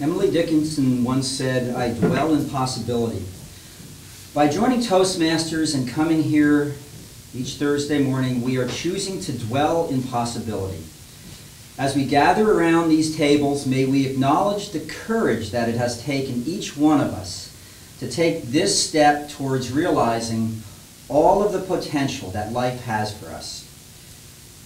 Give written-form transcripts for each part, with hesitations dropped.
Emily Dickinson once said, "I dwell in possibility." By joining Toastmasters and coming here each Thursday morning, we are choosing to dwell in possibility. As we gather around these tables, may we acknowledge the courage that it has taken each one of us to take this step towards realizing all of the potential that life has for us.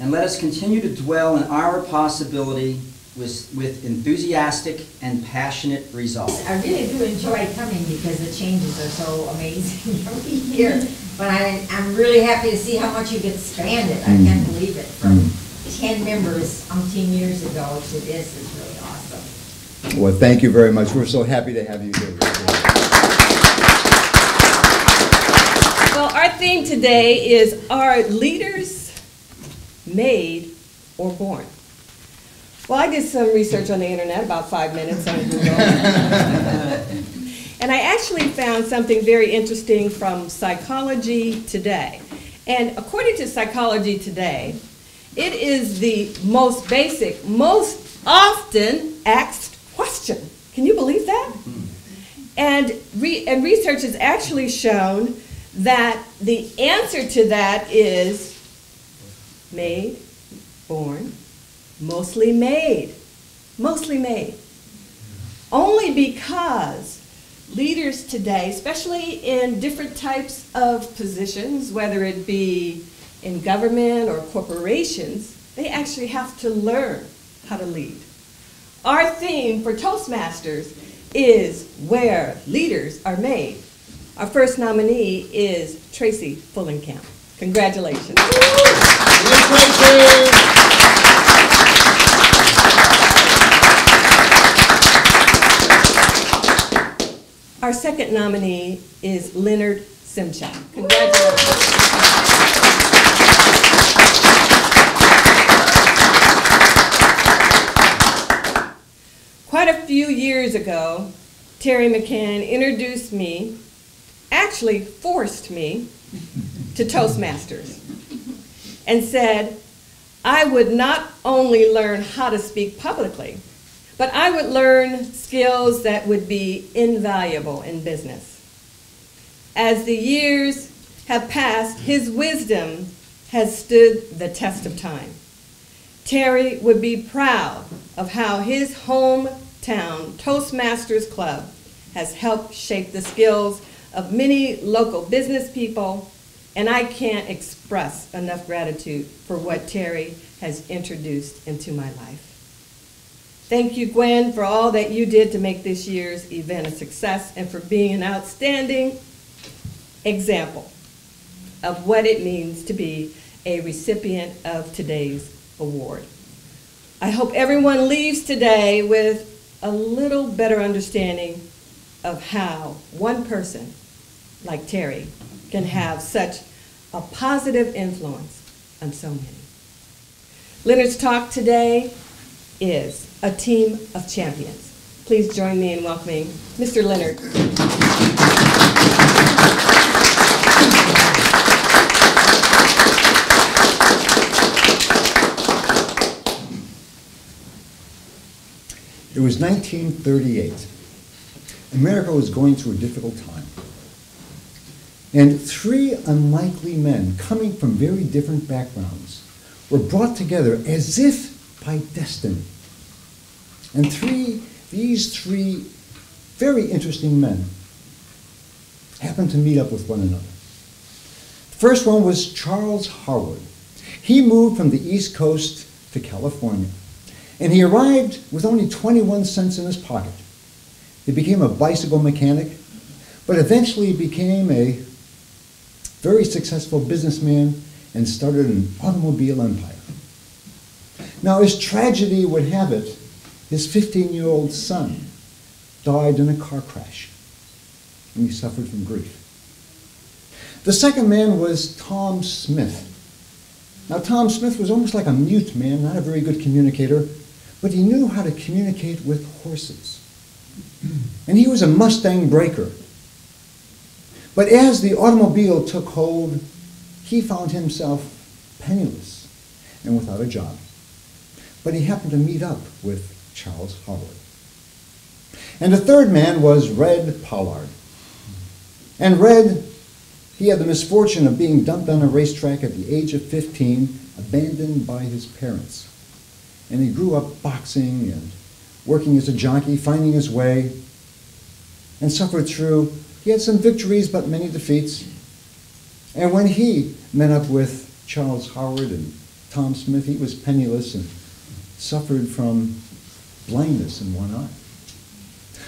And let us continue to dwell in our possibility with enthusiastic and passionate resolve. I really do enjoy coming because the changes are so amazing every year. But I'm really happy to see how much you've expanded. I can't believe it. From 10 members 10 years ago to this is really awesome. Well, thank you very much. We're so happy to have you here. Well, our theme today is, are leaders made or born? Well, I did some research on the internet, about 5 minutes on Google. And I actually found something very interesting from Psychology Today. And according to Psychology Today, it is the most basic, most often asked question. Can you believe that? And research has actually shown that the answer to that is made, born, mostly made. Mostly made. Only because leaders today, especially in different types of positions, whether it be in government or corporations, they actually have to learn how to lead. Our theme for Toastmasters is where leaders are made. Our first nominee is Tracy Fullenkamp. Congratulations. Our second nominee is Leonard Szymczak. Congratulations. Quite a few years ago, Terry McCann introduced me, actually forced me, to Toastmasters and said I would not only learn how to speak publicly, but I would learn skills that would be invaluable in business. As the years have passed, his wisdom has stood the test of time. Terry would be proud of how his hometown Toastmasters Club has helped shape the skills of many local business people, and I can't express enough gratitude for what Terry has introduced into my life. Thank you, Gwen, for all that you did to make this year's event a success and for being an outstanding example of what it means to be a recipient of today's award. I hope everyone leaves today with a little better understanding of how one person like Terry can have such a positive influence on so many. Leonard's talk today is a team of champions. Please join me in welcoming Mr. Leonard. It was 1938. America was going through a difficult time. And three unlikely men coming from very different backgrounds were brought together as if by destiny. And these three very interesting men happened to meet up with one another. The first one was Charles Harwood. He moved from the East Coast to California, and he arrived with only 21 cents in his pocket. He became a bicycle mechanic, but eventually became a very successful businessman and started an automobile empire. Now, as tragedy would have it, his 15-year-old son died in a car crash, and he suffered from grief. The second man was Tom Smith. Now, Tom Smith was almost like a mute man, not a very good communicator, but he knew how to communicate with horses. And he was a Mustang breaker. But as the automobile took hold, he found himself penniless and without a job. But he happened to meet up with Charles Harwood. And the third man was Red Pollard. And Red, he had the misfortune of being dumped on a racetrack at the age of 15, abandoned by his parents. And he grew up boxing and working as a jockey, finding his way, and suffered through. He had some victories, but many defeats. And when he met up with Charles Howard and Tom Smith, he was penniless and suffered from blindness in one eye.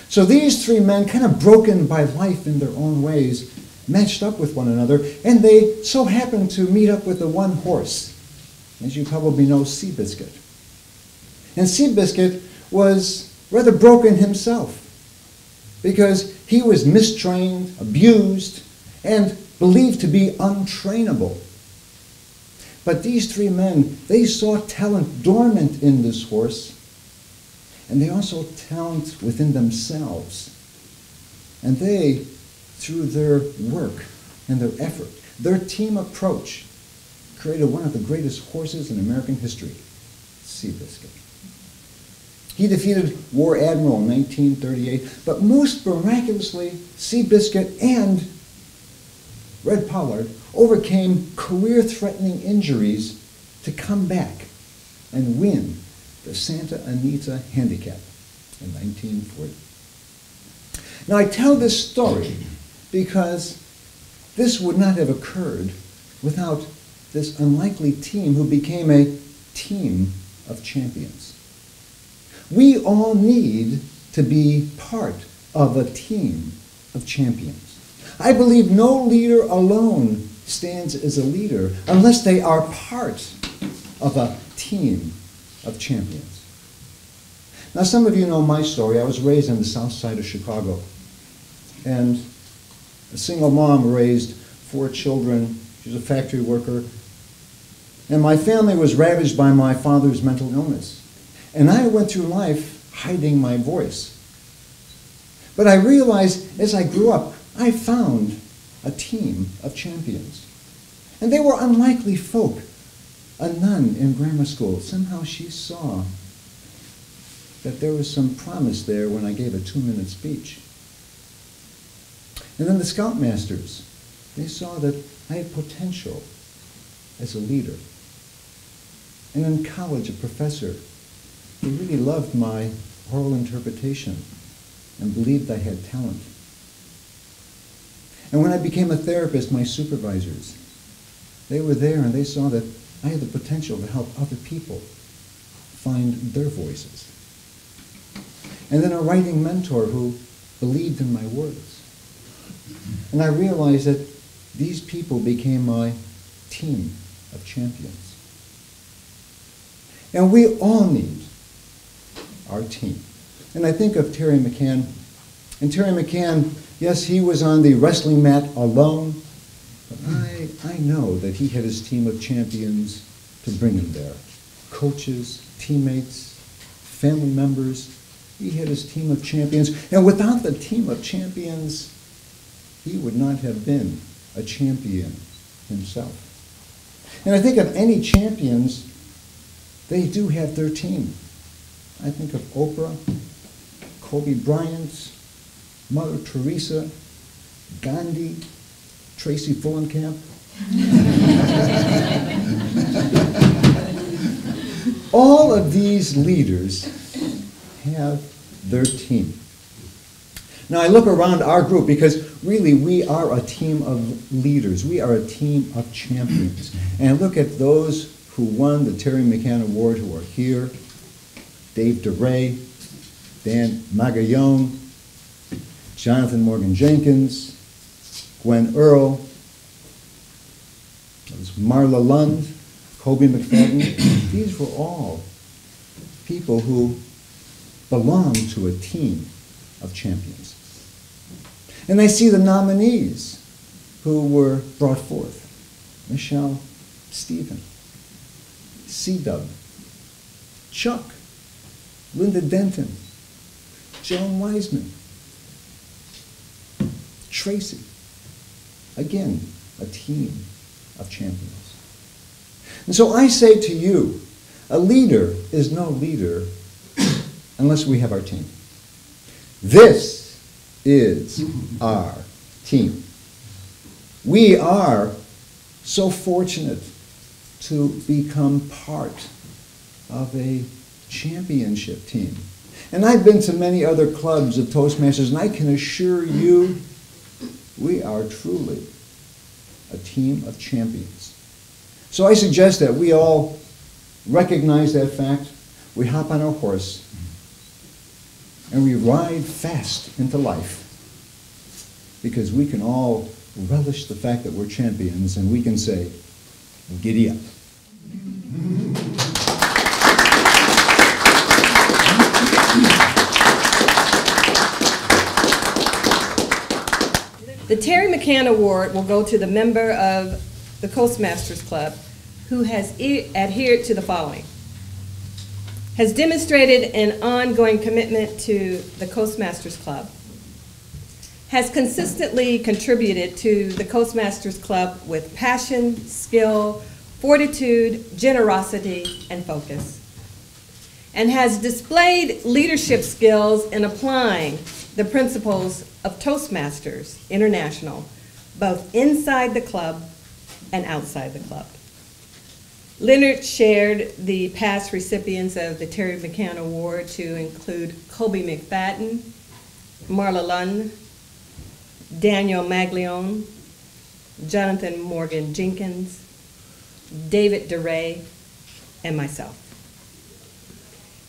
So these three men, kind of broken by life in their own ways, matched up with one another, and they so happened to meet up with the one horse, as you probably know, Seabiscuit. And Seabiscuit was rather broken himself, because he was mistrained, abused, and believed to be untrainable. But these three men, they saw talent dormant in this horse, and they also talent within themselves. And they, through their work and their effort, their team approach, created one of the greatest horses in American history, Seabiscuit. He defeated War Admiral in 1938, but most miraculously, Seabiscuit and Red Pollard overcame career-threatening injuries to come back and win the Santa Anita Handicap in 1940. Now I tell this story because this would not have occurred without this unlikely team who became a team of champions. We all need to be part of a team of champions. I believe no leader alone stands as a leader unless they are part of a team of champions. Now, some of you know my story. I was raised on the south side of Chicago, and a single mom raised 4 children. She was a factory worker, and my family was ravaged by my father's mental illness. And I went through life hiding my voice. But I realized as I grew up, I found a team of champions. And they were unlikely folk. A nun in grammar school, somehow she saw that there was some promise there when I gave a 2-minute speech. And then the Scoutmasters, they saw that I had potential as a leader. And in college, a professor, he really loved my oral interpretation and believed I had talent. And when I became a therapist, my supervisors, they were there and they saw that I had the potential to help other people find their voices. And then a writing mentor who believed in my words. And I realized that these people became my team of champions. And we all need our team. And I think of Terry McCann. And Terry McCann, yes, he was on the wrestling mat alone, but I know that he had his team of champions to bring him there. Coaches, teammates, family members. He had his team of champions. And without the team of champions, he would not have been a champion himself. And I think of any champions, they do have their team. I think of Oprah, Kobe Bryant, Mother Teresa, Gandhi, Tracy Fullenkamp. All of these leaders have their team. Now I look around our group because really we are a team of leaders. We are a team of champions. And I look at those who won the Terry McCann Award who are here. Dave DeRay, Dan Magallone, Jonathan Morgan Jenkins, Gwen Earl, Marla Lund, Kobe McFadden. These were all people who belonged to a team of champions. And I see the nominees who were brought forth. Michelle Stephen, C-Dub, Chuck, Linda Denton, Joan Wiseman, Tracy. Again, a team of champions. And so I say to you, a leader is no leader unless we have our team. This is our team. We are so fortunate to become part of a championship team. And I've been to many other clubs of Toastmasters, and I can assure you, we are truly a team of champions. So I suggest that we all recognize that fact, we hop on our horse, and we ride fast into life, because we can all relish the fact that we're champions, and we can say, giddy up. The Terry McCann Award will go to the member of the Coastmasters Club who has adhered to the following. Has demonstrated an ongoing commitment to the Coastmasters Club. Has consistently contributed to the Coastmasters Club with passion, skill, fortitude, generosity, and focus. And has displayed leadership skills in applying the principles of Toastmasters International, both inside the club and outside the club. Leonard shared the past recipients of the Terry McCann Award to include Kobe McFadden, Marla Lund, Daniel Maglione, Jonathan Morgan Jenkins, David DeRay, and myself.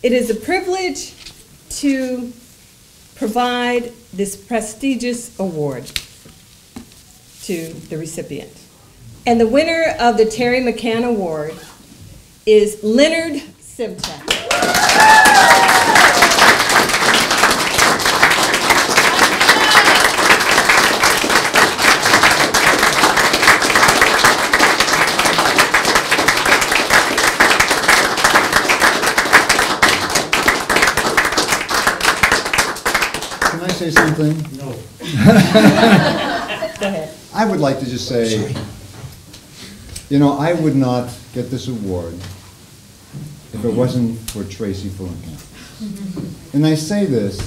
It is a privilege to provide this prestigious award to the recipient. And the winner of the Terry McCann Award is Leonard Szymczak. Can I say something? No. Go ahead. I would like to just say, you know, I would not get this award if it wasn't for Tracy Fullingham. And I say this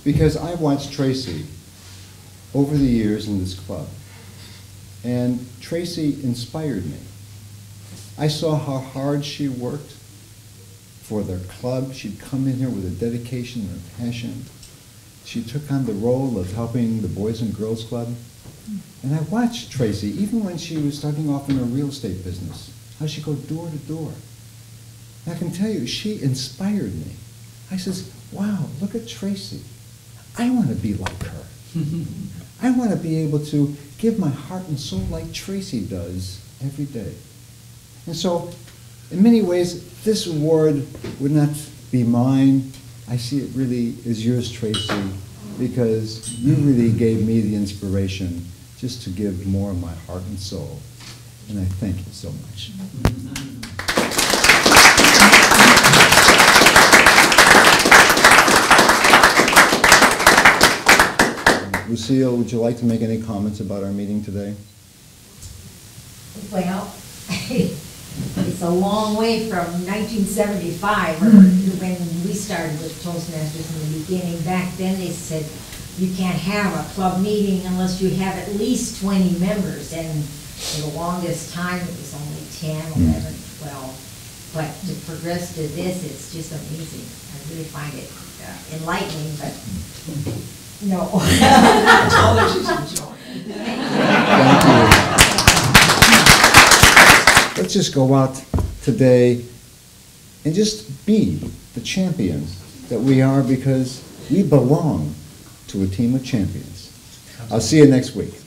because I watched Tracy over the years in this club, and Tracy inspired me. I saw how hard she worked for their club. She'd come in here with a dedication and a passion. She took on the role of helping the Boys and Girls Club. And I watched Tracy, even when she was starting off in her real estate business, how she'd go door to door. And I can tell you, she inspired me. I says, wow, look at Tracy. I want to be like her. I want to be able to give my heart and soul like Tracy does every day. And so, in many ways, this award would not be mine. I see it really as yours, Tracy, because you really gave me the inspiration just to give more of my heart and soul. And I thank you so much. Lucille, would you like to make any comments about our meeting today? Well, it's a long way from 1975, or when we started with Toastmasters in the beginning. Back then they said you can't have a club meeting unless you have at least 20 members, and for the longest time it was only 10, 11, 12. But to progress to this, it's just amazing. I really find it enlightening, but no. All that she's enjoying. Thank you. Let's just go out today and just be the champions that we are, because we belong to a team of champions. I'll see you next week.